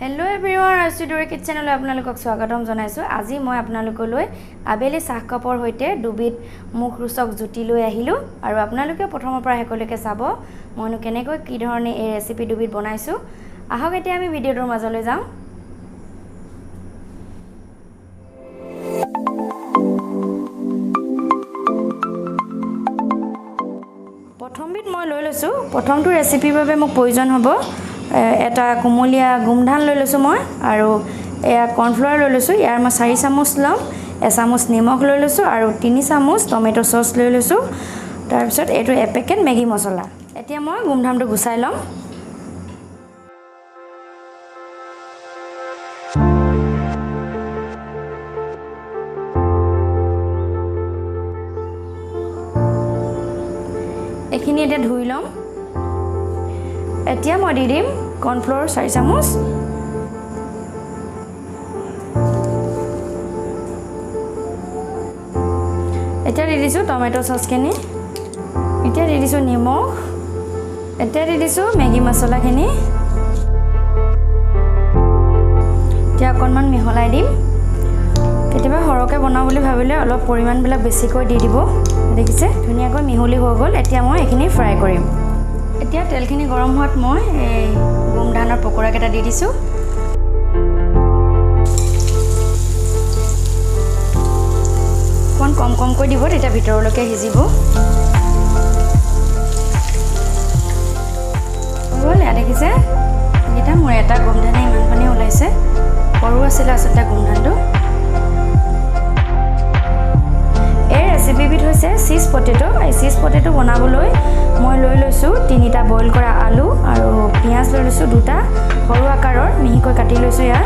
Hello everyone, Astudio Kitchen লৈ আপোনালোকক স্বাগতম জনাইছো। আজি মই আপোনালোকলৈ আবেলি চাহ কাপৰ হৈতে দুবিধ মুখ ৰুচক জুতি লৈ আহিলো আৰু আপোনালোকে প্ৰথমৰ পৰা হেকলৈকে চাব মইনো কেনেকৈ কি ধৰণে এই ৰেচিপি দুবিধ বনাইছো। আহক এতিয়া আমি ভিডিওটোৰ মাজলৈ যাওঁ। প্ৰথমবিধ মই লৈ লৈছো। প্ৰথমটো ৰেচিপিৰ বাবে মোক প্ৰয়োজন হ'ব এটা কুমলীয়া গুমধান লৈ লৈছো মই আৰু এয়া কৰ্ণফ্লাৱাৰ লৈ লৈছো। ইয়াৰ মই 4 চামুচ লম, 1 চামুচ নিমখ লৈ লৈছো আৰু 3 চামুচ টমেটো সস লৈ লৈছো। তাৰ পিছত এটো এপেকেট মেগি মছলা। এতিয়া মই গুমধানটো গুছাই লম। এখিনি এটা ধুই লম। এতিয়া মই দি দিম কৰ্ণফ্লাৱাৰ 4 চামুচ, এতিয়া দি দিছো টমেটো সসখিনি, এতিয়া দি দিছো নিমখ, এতিয়া দি দিছো মেগি মছলাখিনি। এতিয়া অকণমান মিহলাই দিম। কেতিয়াবা সৰহকৈ বনাওঁ বুলি ভাবিলে অলপ পৰিমাণবিলাক বেছিকৈ দি দিব। দেখিছে ধুনীয়াকৈ মিহলি হৈ গ'ল। এতিয়া মই এইখিনি ফ্ৰাই কৰিম। এতিয়া তেলখিনি গৰম হোৱাত মই এই গুমধানৰ পকৰা কেইটা দি দিছো। কম কমকৈ দিব, তেতিয়া ভিতৰলৈকে সিজিব। হ'ল এয়া দেখিছে এইকেইটা মোৰ এটা গুমধানে ইমান পানী ওলাইছে। সৰু আছিলে আচলতে গুমধানটো। এই ৰেচিপিবিধ হৈছে চিজ পটেটো। এই চিজ পটেটো বনাবলৈ মই লৈ লৈছো 3টা বইল কৰা আলু আৰু পিঁয়াজ লৈ লৈছো 2টা সৰু আকাৰৰ মিহিকৈ কাটি লৈছো ইয়াৰ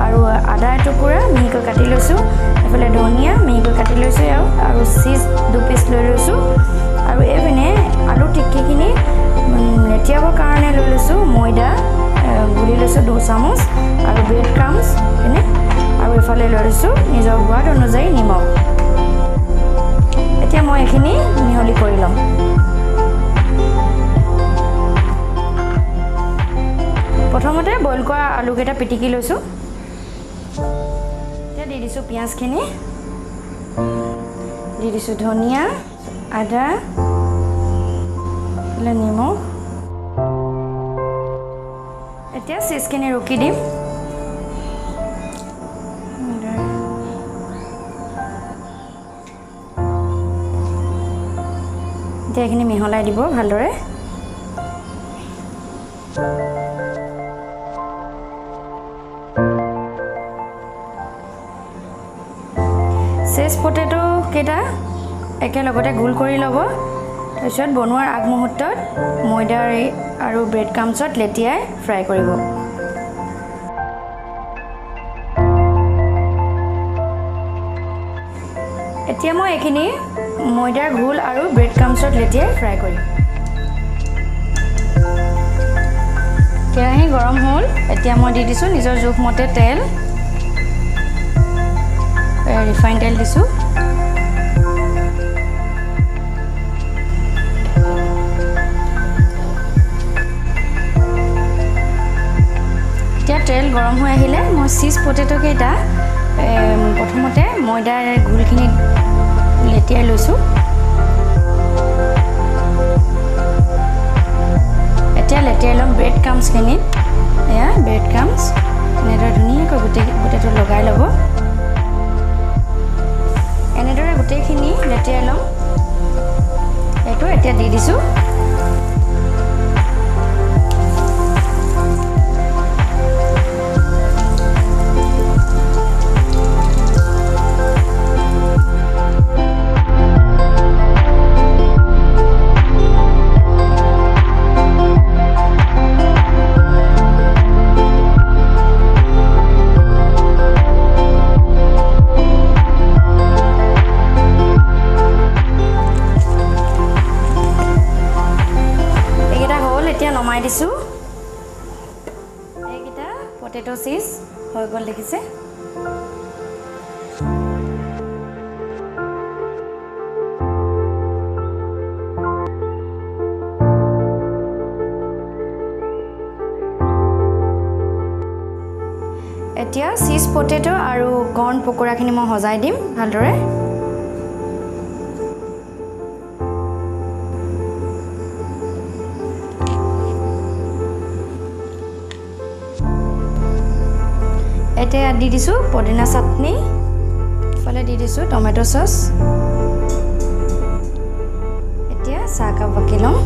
আৰু আদা টুকুৰা মিহিকৈ কাটি লৈছো। এফালে ধনিয়া মিহিকৈ কাটি লৈছো আৰু চিজ 2 পিচ লৈ লৈছো আৰু এইপিনে আলু টিক্কিখিনি লেটিয়াবৰ কাৰণে লৈ লৈছো ময়দা গুলি লৈছো 2 চামুচ আৰু ব্ৰেড ক্ৰাম্বছ এনে আৰু এফালে লৈ লৈছো নিজৰ সোৱাদ অনুযায়ী নিমখ। এতিয়া মই এইখিনি মিহলি কৰি লম। প্ৰথমতে বইল কৰা আলুকেইটা পিটিকি লৈছো। এতিয়া দি দিছো পিঁয়াজখিনি, দি দিছো ধনিয়া, আদা, নিমখ। এতিয়া চিজখিনি ৰুকি দিম। এতিয়া এইখিনি মিহলাই দিব ভালদৰে। চিজ পটেটো কেইটা একেলগতে গোল কৰি ল'ব। তাৰপিছত বনোৱাৰ আগমুহূৰ্তত ময়দাৰ আৰু ব্ৰেড ক্ৰাম্বছত লেটিয়াই ফ্ৰাই কৰিব। এতিয়া মই এইখিনি ময়দাৰ ঘোল আৰু ব্ৰেড ক্ৰাম্বছত লেটিয়াই ফ্ৰাই কৰিম। কেৰাহী গৰম হ'ল। এতিয়া মই দি দিছো নিজৰ জোখমতে তেল, ৰিফাইন তেল দিছো। এতিয়া তেল গৰম হৈ আহিলে মই চিজ পটেটো কেইটা প্ৰথমতে ময়দাৰ ঘোলখিনি লেটিয়াই লৈছো। এতিয়া লেটিয়াই ল'ম ব্ৰেড ক্ৰাম্বছখিনি। এয়া ব্ৰেড ক্ৰাম্বছ এনেদৰে ধুনীয়াকৈ গোটেইটো লগাই ল'ব। এনেদৰে গোটেইখিনি লেটিয়াই ল'ম। এইটো এতিয়া দি দিছো। নমাই দিছো। এইকেইটা পটেটো চিজ হৈ গ'ল দেখিছে। এতিয়া চিজ পটেটো আৰু কৰ্ণ পকোৰাখিনি মই সজাই দিম ভালদৰে। এতিয়া দি দিছোঁ পদিনা চাটনি, ইফালে দি দিছোঁ টমেটো চচ। এতিয়া চাহকাপ বাকি লওঁ।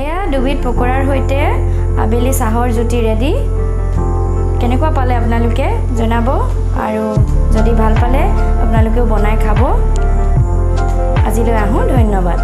এয়া দুবিধ পকোৰাৰ সৈতে আবেলি চাহৰ জুতি ৰেডি। কেনেকুৱা পালে আপোনালোকে জনাব, আৰু যদি ভাল পালে আপোনালোকেও বনাই খাব। আজিলৈ আহোঁ, ধন্যবাদ।